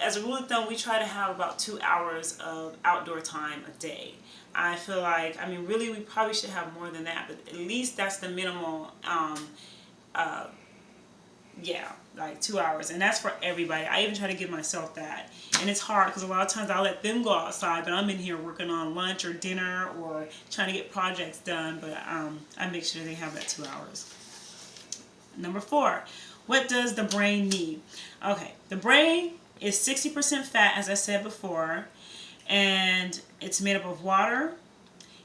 as a rule of thumb, we try to have about 2 hours of outdoor time a day. I feel like, I mean, really, we probably should have more than that, but at least that's the minimal. Yeah, like 2 hours, and that's for everybody. I even try to give myself that, and it's hard because a lot of times I'll let them go outside, but I'm in here working on lunch or dinner or trying to get projects done. But I make sure they have that 2 hours. Number 4, what does the brain need? Okay, the brain is 60% fat, as I said before, and it's made up of water.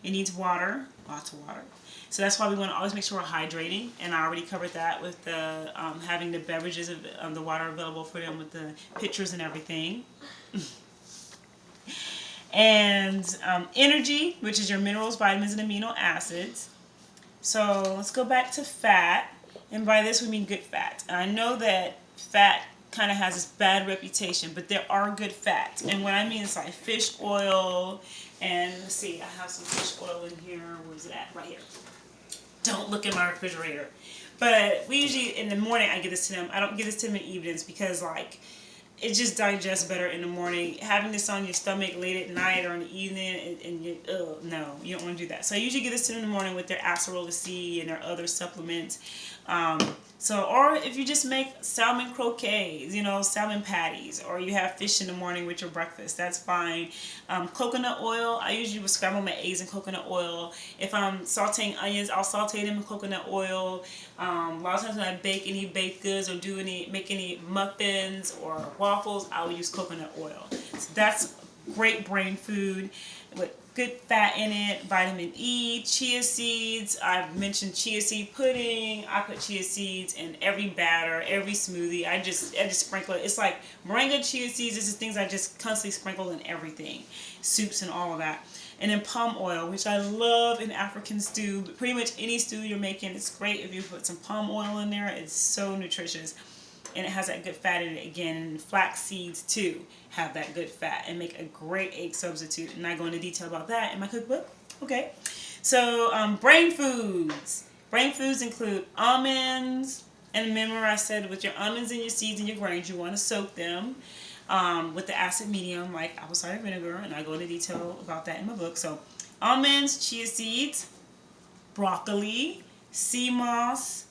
It needs water, lots of water. So that's why we want to always make sure we're hydrating, and I already covered that with the having the beverages of the water available for them with the pictures and everything. And energy, which is your minerals, vitamins, and amino acids. So let's go back to fat, and by this we mean good fat. And I know that fat kind of has this bad reputation, but there are good fats, and what I mean is like fish oil, and let's see, I have some fish oil in here. Where's it at? Right here. Don't look in my refrigerator. But we usually, in the morning, I give this to them. I don't give this to them in evenings because, like, it just digests better in the morning. Having this on your stomach late at night or in the evening, and you, no, you don't want to do that. So I usually give this to them in the morning with their acerola C and their other supplements. Or if you just make salmon croquets, you know, salmon patties, or you have fish in the morning with your breakfast, that's fine. Coconut oil, I usually would scramble my eggs in coconut oil. If I'm sauteing onions, I'll saute them in coconut oil. A lot of times when I bake any baked goods or make any muffins or waffles, I will use coconut oil. So that's great brain food with good fat in it, vitamin E, chia seeds. I've mentioned chia seed pudding. I put chia seeds in every batter, every smoothie. I just sprinkle it. It's like moringa, chia seeds. This is things I just constantly sprinkle in everything, soups and all of that. And then palm oil, which I love in African stew. Pretty much any stew you're making, it's great if you put some palm oil in there. It's so nutritious. And it has that good fat in it again. And flax seeds too have that good fat and make a great egg substitute. And I go into detail about that in my cookbook. Okay, so brain foods. Brain foods include almonds. And remember I said with your almonds and your seeds and your grains, you want to soak them with the acid medium like apple cider vinegar. And I go into detail about that in my book. So almonds, chia seeds, broccoli, sea moss,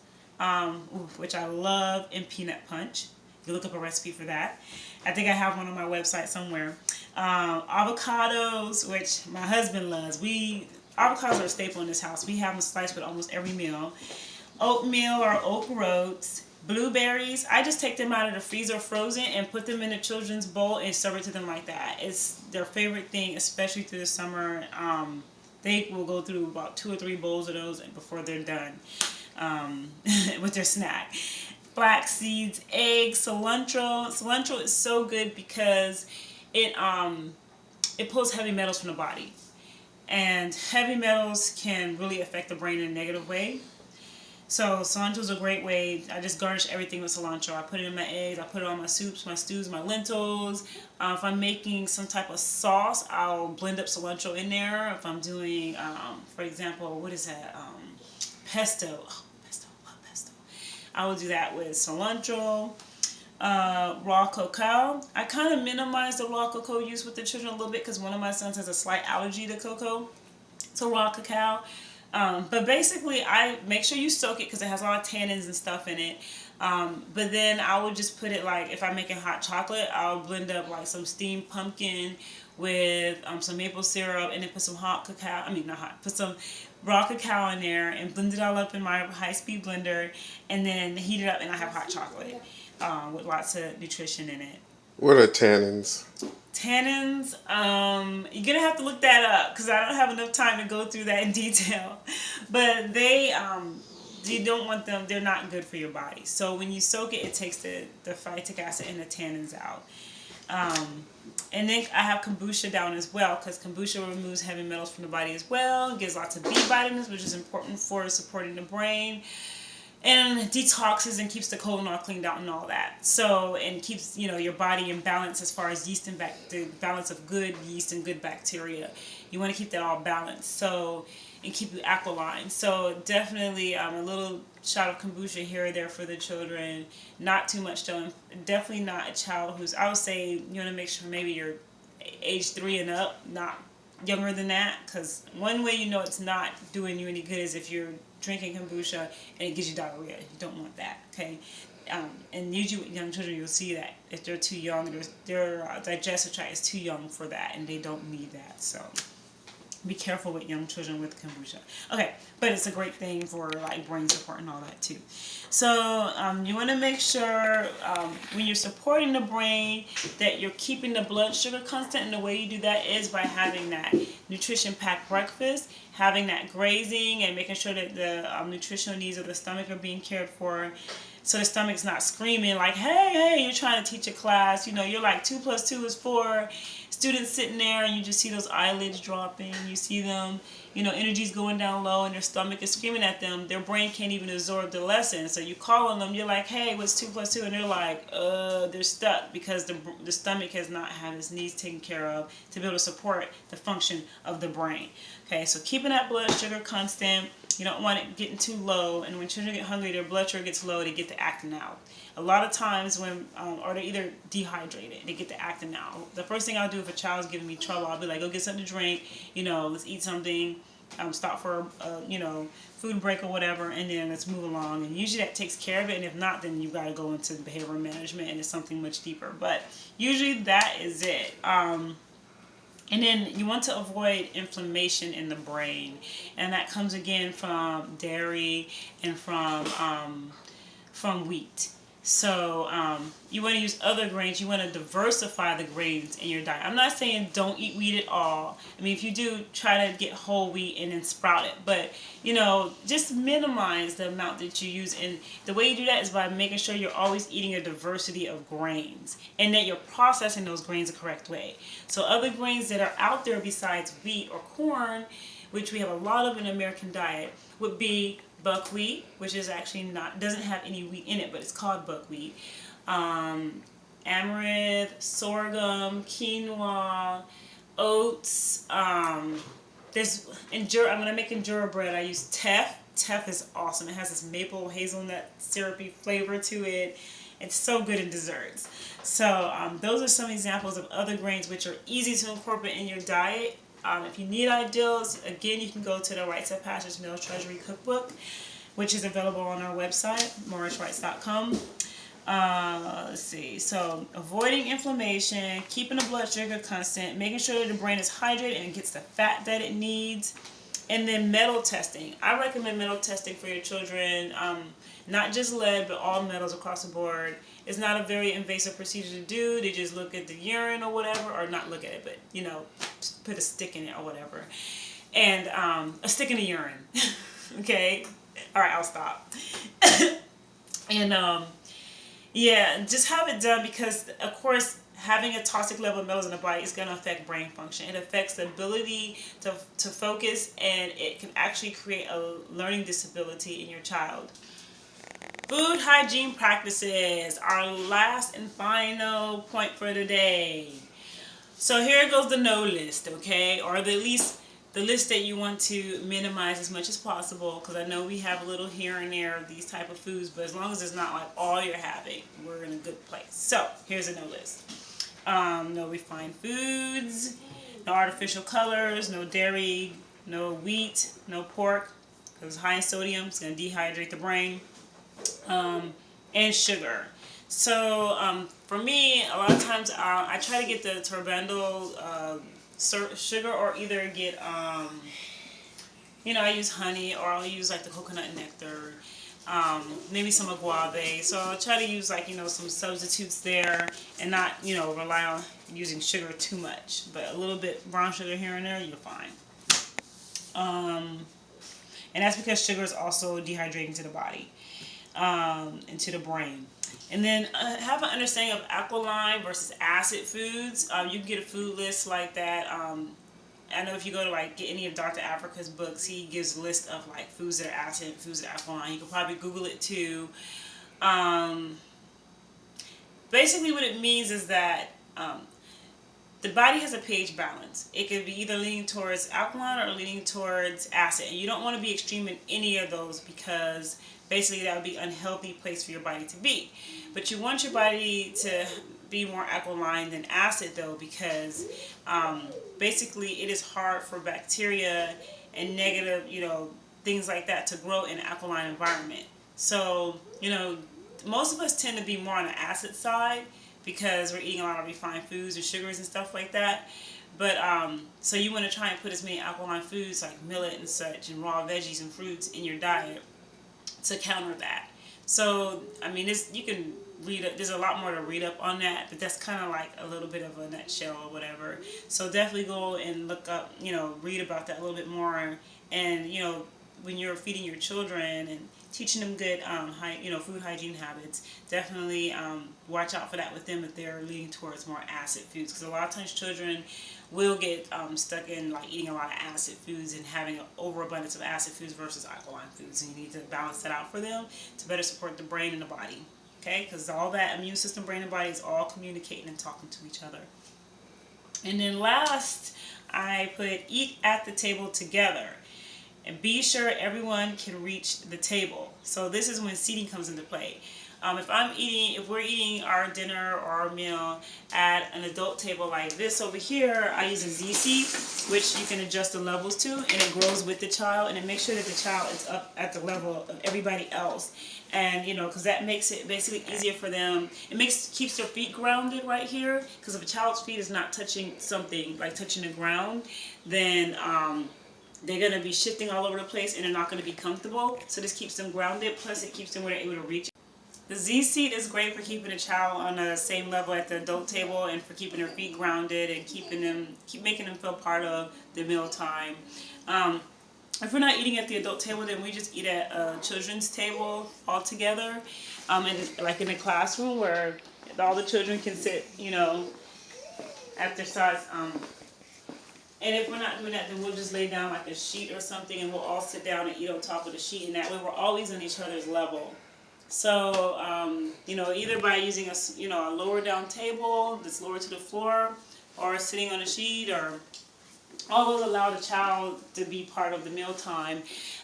which I love, and peanut punch. You look up a recipe for that. I think I have one on my website somewhere. Avocados, which my husband loves. Avocados are a staple in this house. We have them sliced with almost every meal. Oatmeal or oat groats. Blueberries, I just take them out of the freezer frozen and put them in a children's bowl and serve it to them like that. It's their favorite thing, especially through the summer. They will go through about 2 or 3 bowls of those before they're done with their snack. Flax seeds, eggs, cilantro. Cilantro is so good because it pulls heavy metals from the body. And heavy metals can really affect the brain in a negative way. So cilantro is a great way. I just garnish everything with cilantro. I put it in my eggs. I put it on my soups, my stews, my lentils. If I'm making some type of sauce, I'll blend up cilantro in there. If I'm doing, for example, what is that? Pesto. Oh, pesto. Love pesto. I will do that with cilantro. Raw cacao. I kind of minimize the raw cocoa use with the children a little bit because one of my sons has a slight allergy to cocoa. So raw cacao. But basically, I make sure you soak it because it has a lot of tannins and stuff in it. But then I would just put it like, if I'm making hot chocolate, I'll blend up like some steamed pumpkin with some maple syrup and then put some hot cacao, put some raw cacao in there and blend it all up in my high-speed blender and then heat it up and I have hot chocolate with lots of nutrition in it. What are tannins? Tannins, you're going to have to look that up because I don't have enough time to go through that in detail. But they, you don't want them, they're not good for your body. So when you soak it, it takes the phytic acid and the tannins out. And then I have kombucha down as well because kombucha removes heavy metals from the body as well. It gives lots of B vitamins, which is important for supporting the brain. And detoxes and keeps the colon all cleaned out and all that. So, and keeps, your body in balance as far as yeast and the balance of good yeast and good bacteria. You want to keep that all balanced. So, and keep you alkaline. So definitely a little shot of kombucha here or there for the children. Not too much though. Definitely not a child who's, I would say you want to make sure maybe you're age 3 and up, not younger than that. Because one way you know it's not doing you any good is if you're drinking kombucha and it gives you diarrhea. You don't want that, okay? And usually with young children, you'll see that if they're too young, their digestive tract is too young for that, and they don't need that. So be careful with young children with kombucha. Okay, but it's a great thing for like brain support and all that too. So you want to make sure when you're supporting the brain that you're keeping the blood sugar constant, and the way you do that is by having that nutrition packed breakfast, having that grazing, and making sure that the nutritional needs of the stomach are being cared for. So the stomach's not screaming like, hey, you're trying to teach a class. You know, you're like 2 + 2 is 4. Students sitting there and you just see those eyelids dropping. You see them, you know, energy's going down low and their stomach is screaming at them. Their brain can't even absorb the lesson. So you call on them, you're like, hey, what's 2 + 2? And they're like, they're stuck because the stomach has not had its needs taken care of to be able to support the function of the brain. Okay, so keeping that blood sugar constant. You don't want it getting too low, and when children get hungry, their blood sugar gets low, they get to acting out. A lot of times when, or they're either dehydrated, they get to acting out. The first thing I'll do if a child's giving me trouble, I'll be like, go get something to drink, you know, let's eat something, stop for a, you know, food break or whatever, and then let's move along. And usually that takes care of it, and if not, then you've got to go into behavioral management, and it's something much deeper. But usually that is it. And then you want to avoid inflammation in the brain, and that comes again from dairy and from wheat. So you want to use other grains. You want to diversify the grains in your diet. I'm not saying don't eat wheat at all. I mean, if you do, try to get whole wheat and then sprout it. But, you know, just minimize the amount that you use. And the way you do that is by making sure you're always eating a diversity of grains and that you're processing those grains the correct way. So other grains that are out there besides wheat or corn, which we have a lot of in the American diet, would be buckwheat, which is actually doesn't have any wheat in it, but it's called buckwheat. Amaranth, sorghum, quinoa, oats. I'm gonna make injera bread. I use teff. Teff is awesome. It has this maple hazelnut syrupy flavor to it. It's so good in desserts. So those are some examples of other grains which are easy to incorporate in your diet. If you need ideas, again, you can go to the Rites of Passage Meal Treasury Cookbook, which is available on our website, mauricerites.com. Let's see. So, avoiding inflammation, keeping the blood sugar constant, making sure that the brain is hydrated and gets the fat that it needs, and then metal testing. I recommend metal testing for your children, not just lead, but all metals across the board. It's not a very invasive procedure to do. They just look at the urine or whatever, or not look at it, but, you know, put a stick in it or whatever. And a stick in the urine. Okay? All right, I'll stop. And, yeah, just have it done because, of course, having a toxic level of metals in the body is going to affect brain function. It affects the ability to focus, and it can actually create a learning disability in your child. Food hygiene practices, our last and final point for today. So here goes the no list, okay? Or at least the list that you want to minimize as much as possible, because I know we have a little here and there of these type of foods, but as long as it's not like all you're having, we're in a good place. So here's a no list. No refined foods, no artificial colors, no dairy, no wheat, no pork, because it's high in sodium, it's going to dehydrate the brain. And sugar. So for me, a lot of times I try to get the turbinado sugar, or either get you know, I use honey, or I'll use like the coconut nectar, maybe some agave. So I'll try to use like, you know, some substitutes there, and not, you know, rely on using sugar too much, but a little bit brown sugar here and there, you're fine. And that's because sugar is also dehydrating to the body. Into the brain. And then have an understanding of alkaline versus acid foods. You can get a food list like that. I know if you go to like get any of Dr. Africa's books, he gives a list of like foods that are acid, foods that are alkaline. You can probably Google it too. Basically what it means is that the body has a pH balance. It could be either leaning towards alkaline or leaning towards acid. And you don't want to be extreme in any of those, because basically that would be an unhealthy place for your body to be. But you want your body to be more alkaline than acid, though, because basically it is hard for bacteria and negative, things like that to grow in an alkaline environment. So, most of us tend to be more on the acid side because we're eating a lot of refined foods and sugars and stuff like that. But so you want to try and put as many alkaline foods like millet and such and raw veggies and fruits in your diet to counter that. So I mean, you can read up. There's a lot more to read up on that, but that's kind of like a little bit of a nutshell or whatever. So definitely go and look up, read about that a little bit more. And when you're feeding your children and teaching them good, food hygiene habits, definitely watch out for that with them if they're leaning towards more acid foods. Because a lot of times children will get stuck in like eating a lot of acid foods and having an overabundance of acid foods versus alkaline foods. And you need to balance that out for them to better support the brain and the body. Okay, because all that immune system, brain, and body is all communicating and talking to each other. And then last, I put eat at the table together. And be sure everyone can reach the table. So this is when seating comes into play. If we're eating our dinner or our meal at an adult table like this over here, I use a Z seat, which you can adjust the levels to, and it grows with the child, and it makes sure that the child is up at the level of everybody else. And because that makes it basically easier for them. It keeps their feet grounded right here, because if a child's feet is not touching something, like touching the ground, then they're going to be shifting all over the place and they're not going to be comfortable. So this keeps them grounded, plus it keeps them where they're able to reach. The Z seat is great for keeping a child on the same level at the adult table and for keeping their feet grounded and keep making them feel part of the meal time. If we're not eating at the adult table, then we just eat at a children's table all together, like in a classroom where all the children can sit, at their sides. And if we're not doing that, then we'll just lay down like a sheet or something, and we'll all sit down and eat on top of the sheet, and that way we're always on each other's level. So, either by using a lower down table that's lower to the floor, or sitting on a sheet, or all those allow the child to be part of the meal time.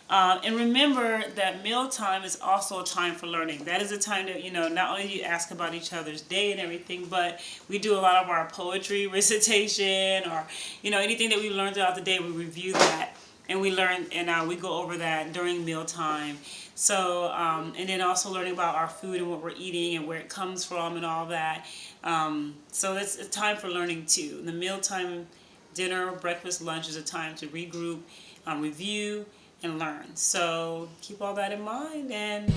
And remember that meal time is also a time for learning. That is a time that, not only do you ask about each other's day and everything, but we do a lot of our poetry recitation, or, anything that we learned throughout the day, we review that. And we learn, and we go over that during mealtime. So, and then also learning about our food and what we're eating and where it comes from and all that. So that's a time for learning too. The mealtime, dinner, breakfast, lunch is a time to regroup, review, and learn. So keep all that in mind, and